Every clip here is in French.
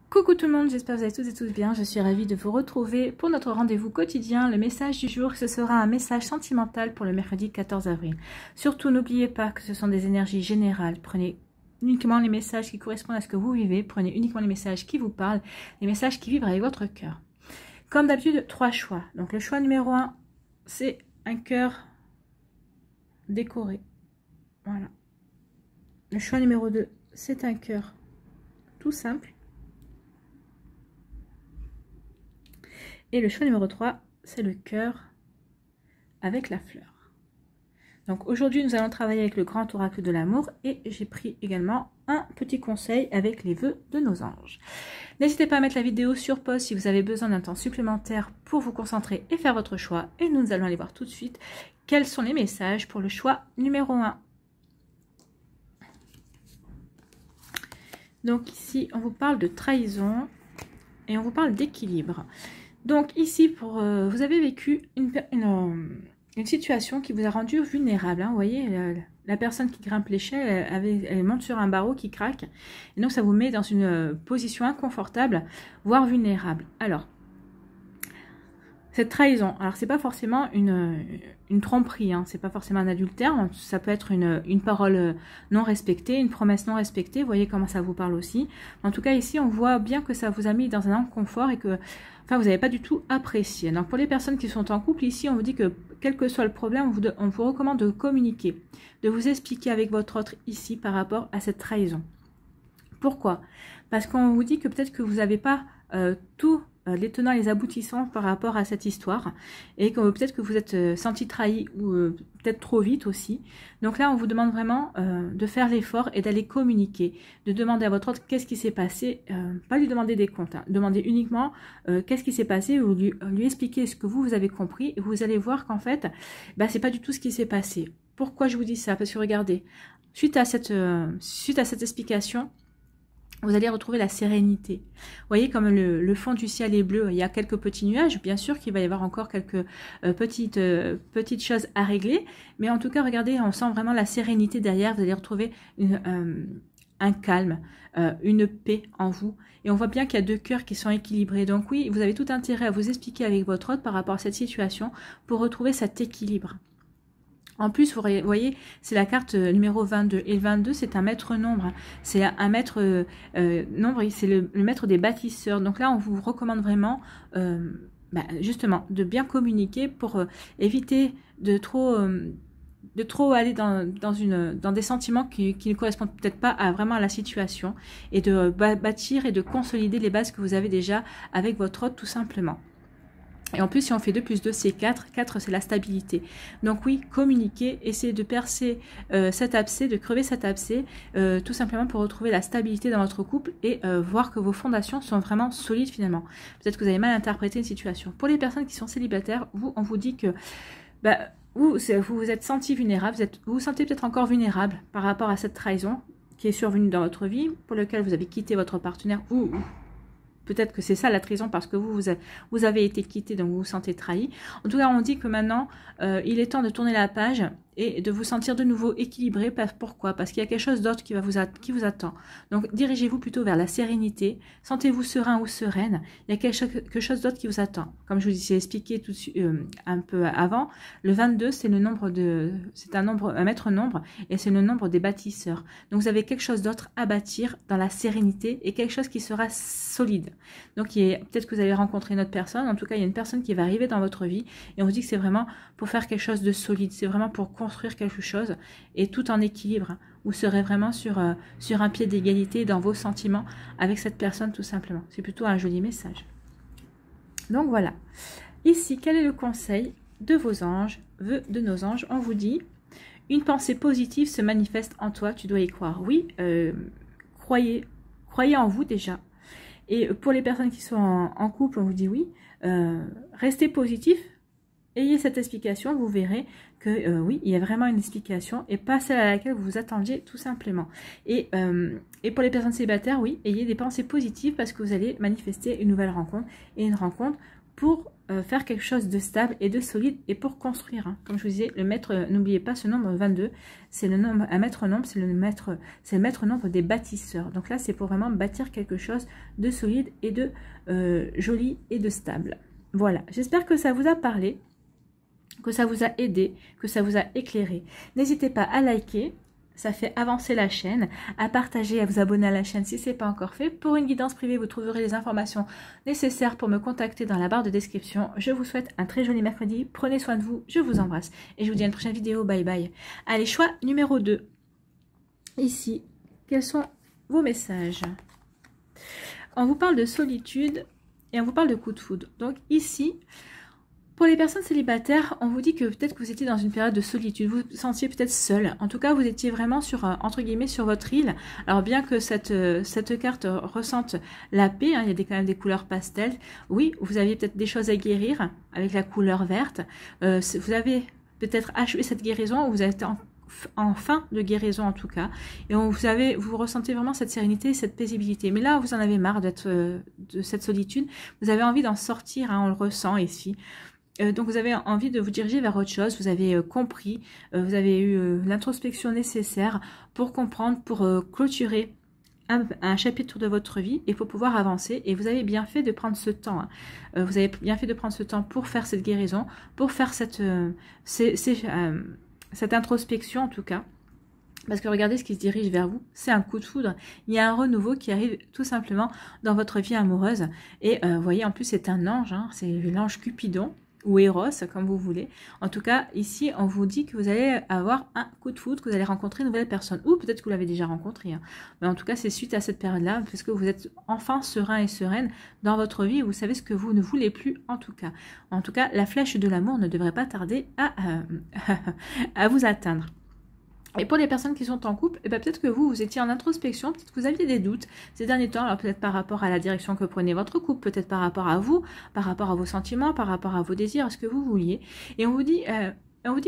Coucou tout le monde, j'espère que vous allez tous et tous bien. Je suis ravie de vous retrouver pour notre rendez-vous quotidien. Le message du jour, ce sera un message sentimental pour le mercredi 14 avril. Surtout, n'oubliez pas que ce sont des énergies générales. Prenez uniquement les messages qui correspondent à ce que vous vivez. Prenez uniquement les messages qui vous parlent, les messages qui vibrent avec votre cœur. Comme d'habitude, 3 choix. Donc le choix numéro 1, c'est un cœur décoré. Voilà. Le choix numéro 2, c'est un cœur tout simple. Et le choix numéro 3, c'est le cœur avec la fleur. Donc aujourd'hui, nous allons travailler avec le grand oracle de l'amour et j'ai pris également un petit conseil avec les vœux de nos anges. N'hésitez pas à mettre la vidéo sur pause si vous avez besoin d'un temps supplémentaire pour vous concentrer et faire votre choix. Et nous allons aller voir tout de suite quels sont les messages pour le choix numéro 1. Donc ici, on vous parle de trahison et on vous parle d'équilibre. Donc ici, vous avez vécu une situation qui vous a rendu vulnérable. Hein. Vous voyez, la personne qui grimpe l'échelle, elle monte sur un barreau qui craque. Et donc ça vous met dans une position inconfortable, voire vulnérable. Alors, cette trahison, alors c'est pas forcément une tromperie, hein, c'est pas forcément un adultère, ça peut être une parole non respectée, une promesse non respectée, vous voyez comment ça vous parle aussi. En tout cas ici on voit bien que ça vous a mis dans un inconfort et que vous n'avez pas du tout apprécié. Donc pour les personnes qui sont en couple, ici on vous dit que quel que soit le problème, on vous recommande de communiquer, de vous expliquer avec votre autre ici par rapport à cette trahison. Pourquoi? Parce qu'on vous dit que peut-être que vous n'avez pas tout les tenants et les aboutissants par rapport à cette histoire et que peut-être que vous êtes senti trahi ou peut-être trop vite aussi. Donc là on vous demande vraiment de faire l'effort et d'aller communiquer, de demander à votre autre qu'est-ce qui s'est passé, pas lui demander des comptes, hein, demandez uniquement qu'est-ce qui s'est passé ou lui expliquer ce que vous avez compris et vous allez voir qu'en fait c'est pas du tout ce qui s'est passé. Pourquoi je vous dis ça? Parce que regardez, suite à cette explication, vous allez retrouver la sérénité. Vous voyez comme le fond du ciel est bleu, il y a quelques petits nuages, bien sûr qu'il va y avoir encore quelques petites choses à régler, mais en tout cas, regardez, on sent vraiment la sérénité derrière, vous allez retrouver un calme, une paix en vous, et on voit bien qu'il y a deux cœurs qui sont équilibrés. Donc oui, vous avez tout intérêt à vous expliquer avec votre autre par rapport à cette situation pour retrouver cet équilibre. En plus, vous voyez, c'est la carte numéro 22. Et le 22, c'est un maître nombre. C'est un maître nombre, c'est le maître des bâtisseurs. Donc là, on vous recommande vraiment, justement, de bien communiquer pour éviter de trop aller dans des sentiments qui ne correspondent peut-être pas vraiment à la situation. Et de bâtir et de consolider les bases que vous avez déjà avec votre autre, tout simplement. Et en plus, si on fait 2 plus 2, c'est 4. 4, c'est la stabilité. Donc oui, communiquer, essayer de percer cet abcès, de crever cet abcès, tout simplement pour retrouver la stabilité dans votre couple et voir que vos fondations sont vraiment solides finalement. Peut-être que vous avez mal interprété une situation. Pour les personnes qui sont célibataires, on vous dit que vous vous êtes senti vulnérable, vous vous sentez peut-être encore vulnérable par rapport à cette trahison qui est survenue dans votre vie, pour laquelle vous avez quitté votre partenaire ou peut-être que c'est ça la trahison parce que vous avez été quitté, donc vous vous sentez trahi. En tout cas, on dit que maintenant, il est temps de tourner la page et de vous sentir de nouveau équilibré. Pourquoi? Parce qu'il y a quelque chose d'autre qui vous attend. Donc, dirigez-vous plutôt vers la sérénité. Sentez-vous serein ou sereine. Il y a quelque chose d'autre qui vous attend. Comme je vous ai expliqué un peu avant, le 22, c'est un maître nombre et c'est le nombre des bâtisseurs. Donc, vous avez quelque chose d'autre à bâtir dans la sérénité et quelque chose qui sera solide. Donc, peut-être que vous allez rencontrer une autre personne. En tout cas, il y a une personne qui va arriver dans votre vie et on vous dit que c'est vraiment pour faire quelque chose de solide. C'est vraiment pour construire quelque chose et tout en équilibre. Vous serez vraiment sur un pied d'égalité dans vos sentiments avec cette personne tout simplement. C'est plutôt un joli message. Donc voilà. Ici, quel est le conseil de vos anges, vœux de nos anges? On vous dit, une pensée positive se manifeste en toi, tu dois y croire. Oui, croyez en vous déjà. Et pour les personnes qui sont en couple, on vous dit oui, restez positif, ayez cette explication, vous verrez que oui, il y a vraiment une explication et pas celle à laquelle vous vous attendiez tout simplement. Et pour les personnes célibataires, oui, ayez des pensées positives parce que vous allez manifester une nouvelle rencontre et une rencontre pour faire quelque chose de stable et de solide et pour construire. Hein. Comme je vous disais, le maître, n'oubliez pas ce nombre 22, c'est le nombre, un maître nombre, c'est le maître nombre des bâtisseurs. Donc là, c'est pour vraiment bâtir quelque chose de solide et de joli et de stable. Voilà, j'espère que ça vous a parlé, que ça vous a aidé, que ça vous a éclairé. N'hésitez pas à liker. Ça fait avancer la chaîne, à partager, à vous abonner à la chaîne si ce n'est pas encore fait. Pour une guidance privée, vous trouverez les informations nécessaires pour me contacter dans la barre de description. Je vous souhaite un très joli mercredi. Prenez soin de vous, je vous embrasse. Et je vous dis à une prochaine vidéo. Bye bye. Allez, choix numéro 2. Ici, quels sont vos messages? On vous parle de solitude et on vous parle de coup de foudre. Donc ici... Pour les personnes célibataires, on vous dit que peut-être que vous étiez dans une période de solitude, vous vous sentiez peut-être seul. En tout cas, vous étiez vraiment sur, entre guillemets, sur votre île. Alors bien que cette carte ressente la paix, hein, il y a quand même des couleurs pastel. Oui, vous aviez peut-être des choses à guérir avec la couleur verte. Vous avez peut-être achevé cette guérison ou vous êtes en fin de guérison en tout cas. Et vous ressentez vraiment cette sérénité, cette paisibilité. Mais là, vous en avez marre de cette solitude. Vous avez envie d'en sortir, hein, on le ressent ici. Donc vous avez envie de vous diriger vers autre chose, vous avez compris, vous avez eu l'introspection nécessaire pour comprendre, pour clôturer un chapitre de votre vie et pour pouvoir avancer. Et vous avez bien fait de prendre ce temps. Hein. Vous avez bien fait de prendre ce temps pour faire cette guérison, pour faire cette introspection en tout cas. Parce que regardez ce qui se dirige vers vous, c'est un coup de foudre. Il y a un renouveau qui arrive tout simplement dans votre vie amoureuse. Et vous voyez, en plus c'est un ange, hein, c'est l'ange Cupidon. Ou Eros, comme vous voulez. En tout cas, ici, on vous dit que vous allez avoir un coup de foudre, que vous allez rencontrer une nouvelle personne. Ou peut-être que vous l'avez déjà rencontré. Hein. Mais en tout cas, c'est suite à cette période-là, parce que vous êtes enfin serein et sereine dans votre vie. Et vous savez ce que vous ne voulez plus, en tout cas. En tout cas, la flèche de l'amour ne devrait pas tarder à vous atteindre. Et pour les personnes qui sont en couple, eh ben peut-être que vous étiez en introspection, peut-être que vous aviez des doutes ces derniers temps, alors peut-être par rapport à la direction que prenait votre couple, peut-être par rapport à vous, par rapport à vos sentiments, par rapport à vos désirs, à ce que vous vouliez. Et on vous dit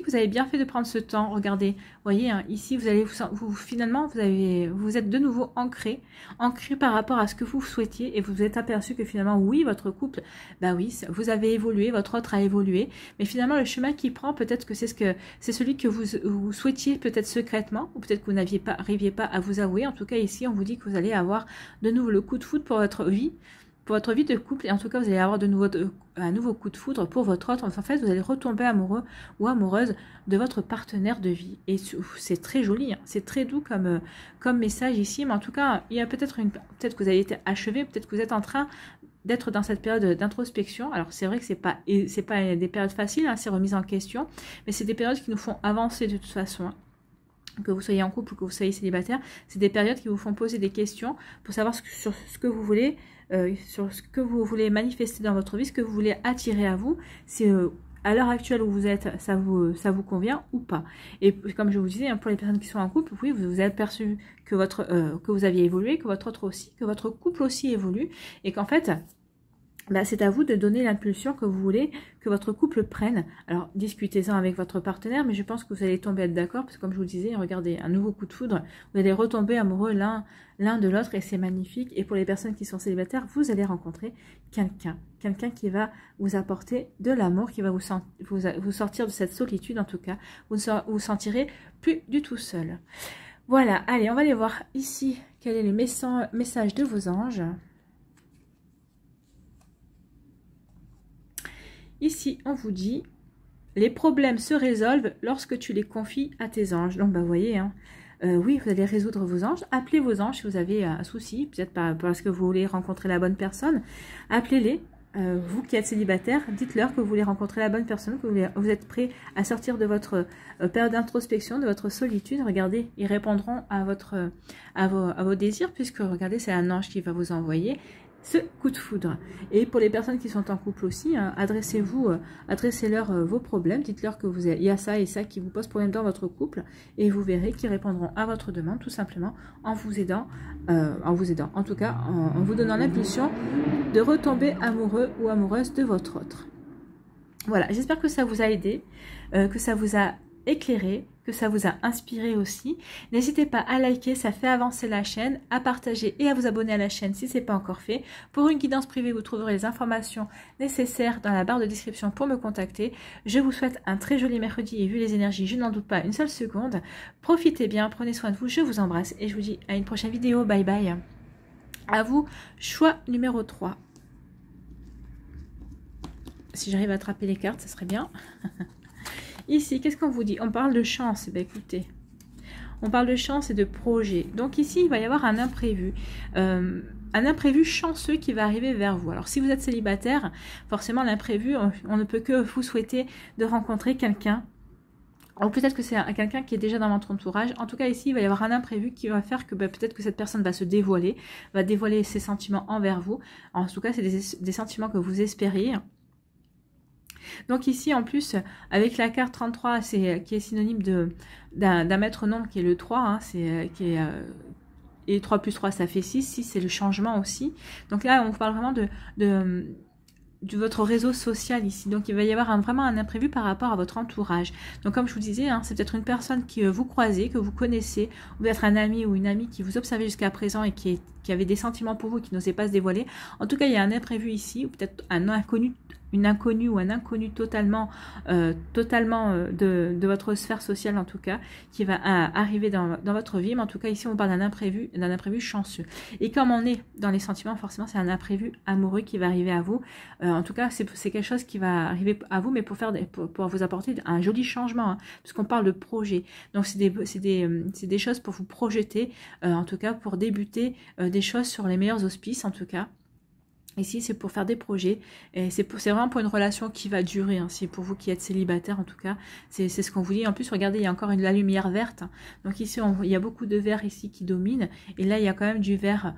que vous avez bien fait de prendre ce temps. Regardez, voyez, hein, ici, vous allez finalement, vous êtes de nouveau ancré par rapport à ce que vous souhaitiez et vous vous êtes aperçu que finalement, oui, votre couple, bah oui, vous avez évolué, votre autre a évolué, mais finalement, le chemin qu'il prend, peut-être que c'est celui que vous souhaitiez peut-être secrètement, ou peut-être que vous n'arriviez pas à vous avouer. En tout cas, ici, on vous dit que vous allez avoir de nouveau le coup de foudre pour votre vie. Pour votre vie de couple, et en tout cas vous allez avoir un nouveau coup de foudre pour votre autre. En fait, vous allez retomber amoureux ou amoureuse de votre partenaire de vie. Et c'est très joli, hein. C'est très doux comme message ici. Mais en tout cas, il y a peut-être que vous avez été achevé, peut-être que vous êtes en train d'être dans cette période d'introspection. Alors c'est vrai que c'est pas des périodes faciles, hein, ces remises en question, mais c'est des périodes qui nous font avancer de toute façon. Hein. Que vous soyez en couple ou que vous soyez célibataire, c'est des périodes qui vous font poser des questions pour savoir sur ce que vous voulez, sur ce que vous voulez manifester dans votre vie, ce que vous voulez attirer à vous, si à l'heure actuelle où vous êtes, ça vous convient ou pas. Et comme je vous disais, hein, pour les personnes qui sont en couple, oui, vous avez perçu que vous aviez évolué, que votre autre aussi, que votre couple aussi évolue, et qu'en fait, bah, c'est à vous de donner l'impulsion que vous voulez que votre couple prenne. Alors, discutez-en avec votre partenaire, mais je pense que vous allez tomber d'accord, parce que comme je vous le disais, regardez, un nouveau coup de foudre, vous allez retomber amoureux l'un de l'autre, et c'est magnifique. Et pour les personnes qui sont célibataires, vous allez rencontrer quelqu'un qui va vous apporter de l'amour, qui va vous sortir de cette solitude, en tout cas. Vous ne vous sentirez plus du tout seul. Voilà, allez, on va aller voir ici quel est le message de vos anges. Ici, on vous dit, les problèmes se résolvent lorsque tu les confies à tes anges. Donc, bah, vous voyez, hein, oui, vous allez résoudre vos anges. Appelez vos anges si vous avez un souci, peut-être parce que vous voulez rencontrer la bonne personne. Appelez-les. Vous qui êtes célibataire, dites-leur que vous voulez rencontrer la bonne personne, que vous êtes prêt à sortir de votre période d'introspection, de votre solitude. Regardez, ils répondront à vos désirs, puisque, regardez, c'est un ange qui va vous envoyer ce coup de foudre. Et pour les personnes qui sont en couple aussi, hein, adressez-leur vos problèmes, dites-leur que il y a ça et ça qui vous pose problème dans votre couple, et vous verrez qu'ils répondront à votre demande tout simplement en vous aidant, en tout cas en vous donnant l'impulsion de retomber amoureux ou amoureuse de votre autre. Voilà, j'espère que ça vous a aidé, que ça vous a éclairé, que ça vous a inspiré aussi. N'hésitez pas à liker, ça fait avancer la chaîne, à partager et à vous abonner à la chaîne si ce n'est pas encore fait. Pour une guidance privée, vous trouverez les informations nécessaires dans la barre de description pour me contacter. Je vous souhaite un très joli mercredi et vu les énergies, je n'en doute pas une seule seconde. Profitez bien, prenez soin de vous, je vous embrasse et je vous dis à une prochaine vidéo. Bye bye. À vous, choix numéro 3. Si j'arrive à attraper les cartes, ça serait bien. Ici, qu'est-ce qu'on vous dit? On parle de chance. Eh bien, écoutez, on parle de chance et de projet. Donc ici, il va y avoir un imprévu. Un imprévu chanceux qui va arriver vers vous. Alors, si vous êtes célibataire, forcément, l'imprévu, on ne peut que vous souhaiter de rencontrer quelqu'un. Ou peut-être que c'est quelqu'un qui est déjà dans votre entourage. En tout cas, ici, il va y avoir un imprévu qui va faire que peut-être que cette personne va se dévoiler, va dévoiler ses sentiments envers vous. En tout cas, c'est des sentiments que vous espériez. Donc ici, en plus, avec la carte 33, qui est synonyme d'un maître nombre qui est le 3, hein, et 3 plus 3, ça fait 6. 6, c'est le changement aussi. Donc là, on vous parle vraiment de votre réseau social ici. Donc il va y avoir vraiment un imprévu par rapport à votre entourage. Donc comme je vous disais, hein, c'est peut-être une personne que vous croisez, que vous connaissez, ou peut-être un ami ou une amie qui vous observait jusqu'à présent et qui avait des sentiments pour vous et qui n'osait pas se dévoiler. En tout cas, il y a un imprévu ici, ou peut-être un inconnu, une inconnue ou un inconnu totalement de votre sphère sociale en tout cas, qui va arriver dans votre vie. Mais en tout cas, ici, on parle d'un imprévu chanceux. Et comme on est dans les sentiments, forcément, c'est un imprévu amoureux qui va arriver à vous. En tout cas, c'est quelque chose qui va arriver à vous, mais pour vous apporter un joli changement, hein, puisqu'on parle de projet. Donc, c'est des choses pour vous projeter, en tout cas, pour débuter des choses sur les meilleurs auspices, en tout cas. Ici, c'est pour faire des projets et c'est vraiment pour une relation qui va durer. Hein. C'est pour vous qui êtes célibataire, en tout cas. C'est ce qu'on vous dit. En plus, regardez, il y a encore la lumière verte. Donc ici, il y a beaucoup de vert ici qui domine. Et là, il y a quand même du vert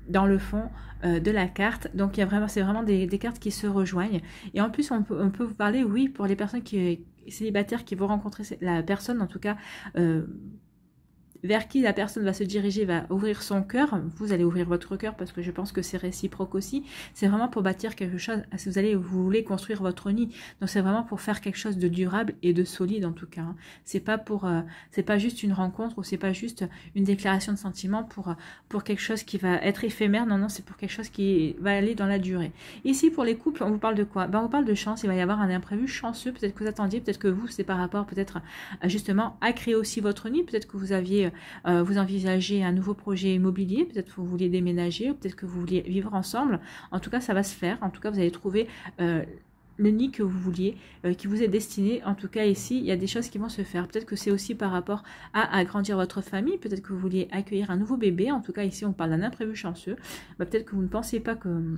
dans le fond de la carte. Donc, c'est vraiment des cartes qui se rejoignent. Et en plus, on peut vous parler, oui, pour les personnes célibataires qui vont rencontrer la personne, en tout cas... vers qui la personne va se diriger, va ouvrir son cœur. Vous allez ouvrir votre cœur parce que je pense que c'est réciproque aussi. C'est vraiment pour bâtir quelque chose. Si vous voulez construire votre nid. Donc c'est vraiment pour faire quelque chose de durable et de solide en tout cas. Hein. C'est pas juste une rencontre ou c'est pas juste une déclaration de sentiment pour quelque chose qui va être éphémère. Non, non, c'est pour quelque chose qui va aller dans la durée. Ici pour les couples, on vous parle de quoi? On vous parle de chance. Il va y avoir un imprévu chanceux. Peut-être que vous attendiez, peut-être que vous, c'est par rapport peut-être justement à créer aussi votre nid. Peut-être que vous aviez vous envisagez un nouveau projet immobilier, peut-être que vous vouliez déménager, ou peut-être que vous vouliez vivre ensemble. En tout cas, ça va se faire. En tout cas, vous allez trouver le nid que vous vouliez, qui vous est destiné. En tout cas, ici, il y a des choses qui vont se faire. Peut-être que c'est aussi par rapport à agrandir votre famille. Peut-être que vous vouliez accueillir un nouveau bébé. En tout cas, ici, on parle d'un imprévu chanceux. Peut-être que vous ne pensez pas que...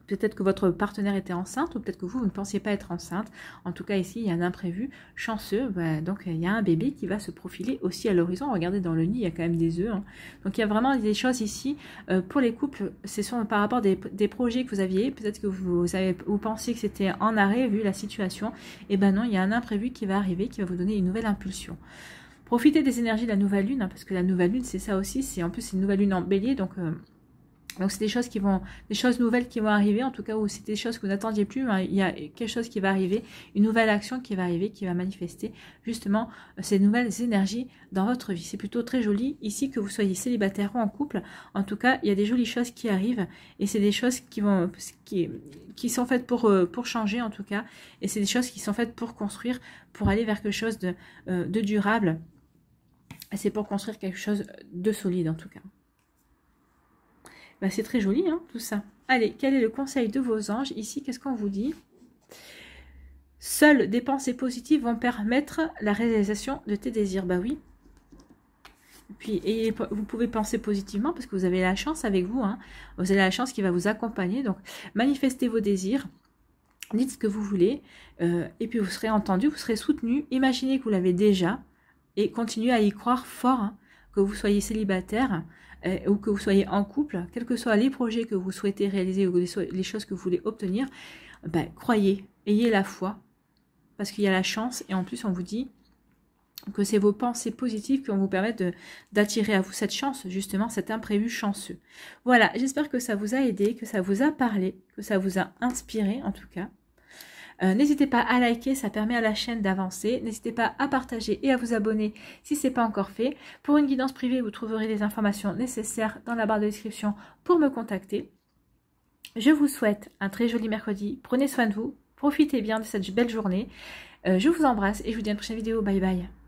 Peut-être que votre partenaire était enceinte ou peut-être que vous ne pensiez pas être enceinte. En tout cas, ici, il y a un imprévu chanceux. Donc, il y a un bébé qui va se profiler aussi à l'horizon. Regardez, dans le nid, il y a quand même des œufs. Hein. Donc, il y a vraiment des choses ici. Pour les couples, c'est par rapport des projets que vous aviez. Peut-être que vous pensiez que c'était en arrêt vu la situation. Et ben non, il y a un imprévu qui va arriver, qui va vous donner une nouvelle impulsion. Profitez des énergies de la nouvelle lune, hein, parce que la nouvelle lune, c'est ça aussi. En plus, c'est une nouvelle lune en bélier, donc c'est des choses nouvelles qui vont arriver, en tout cas, ou c'est des choses que vous n'attendiez plus. Hein, il y a quelque chose qui va arriver, une nouvelle action qui va arriver, qui va manifester justement ces nouvelles énergies dans votre vie. C'est plutôt très joli ici, que vous soyez célibataire ou en couple. En tout cas, il y a des jolies choses qui arrivent et c'est des choses qui sont faites pour changer en tout cas. Et c'est des choses qui sont faites pour construire, pour aller vers quelque chose de durable. C'est pour construire quelque chose de solide en tout cas. C'est très joli, hein, tout ça. Allez, quel est le conseil de vos anges? Ici, qu'est-ce qu'on vous dit? Seules des pensées positives vont permettre la réalisation de tes désirs. Bah oui. Et puis, vous pouvez penser positivement parce que vous avez la chance avec vous. Hein. Vous avez la chance qui va vous accompagner. Donc, manifestez vos désirs. Dites ce que vous voulez. Et puis, vous serez entendu, vous serez soutenu. Imaginez que vous l'avez déjà. Et continuez à y croire fort. Hein, que vous soyez célibataire ou que vous soyez en couple, quels que soient les projets que vous souhaitez réaliser ou les choses que vous voulez obtenir, croyez, ayez la foi, parce qu'il y a la chance, et en plus on vous dit que c'est vos pensées positives qui vont vous permettre d'attirer à vous cette chance, justement cet imprévu chanceux. Voilà, j'espère que ça vous a aidé, que ça vous a parlé, que ça vous a inspiré en tout cas. N'hésitez pas à liker, ça permet à la chaîne d'avancer. N'hésitez pas à partager et à vous abonner si ce n'est pas encore fait. Pour une guidance privée, vous trouverez les informations nécessaires dans la barre de description pour me contacter. Je vous souhaite un très joli mercredi. Prenez soin de vous. Profitez bien de cette belle journée. Je vous embrasse et je vous dis à une prochaine vidéo. Bye bye.